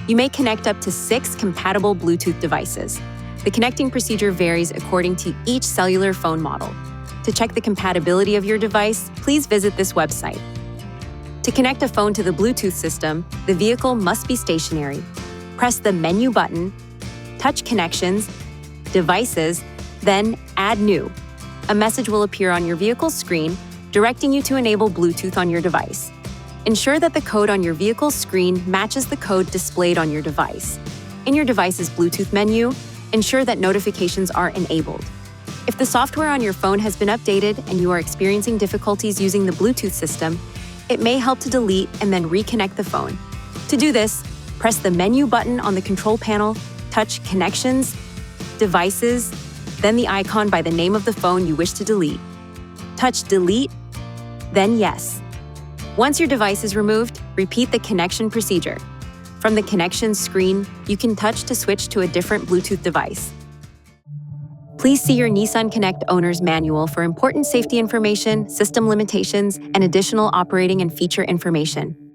You may connect up to 6 compatible Bluetooth devices. The connecting procedure varies according to each cellular phone model. To check the compatibility of your device, please visit this website. To connect a phone to the Bluetooth system, the vehicle must be stationary. Press the Menu button, touch Connections, Devices, then Add New. A message will appear on your vehicle's screen, directing you to enable Bluetooth on your device. Ensure that the code on your vehicle's screen matches the code displayed on your device. In your device's Bluetooth menu, ensure that notifications are enabled. If the software on your phone has been updated and you are experiencing difficulties using the Bluetooth system, it may help to delete and then reconnect the phone. To do this, press the Menu button on the control panel, touch Connections, Devices, then the icon by the name of the phone you wish to delete. Touch Delete, then Yes. Once your device is removed, repeat the connection procedure. From the Connections screen, you can touch to switch to a different Bluetooth device. Please see your Nissan Connect Owner's Manual for important safety information, system limitations, and additional operating and feature information.